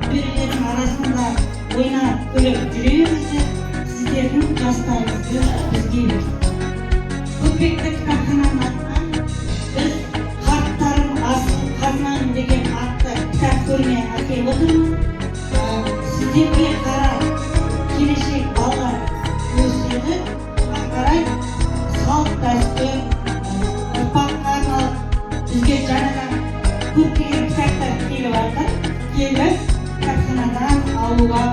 Шеберлердің арасында ойнап күліп жүреміз, сіздердің жастарыңызды бізге Көкпекті кітапхананы атынан біз Қарттарым, асыл, қазынам деген атты кітап көрме әкеліп отырмыз. Сіздерге қарап келешек балалар өседі, қарай салт дәстүр ұрпаққа арналып бізге жаңадан көптеген кітаптар келіп жатыр. Келіп кітапханадан алуға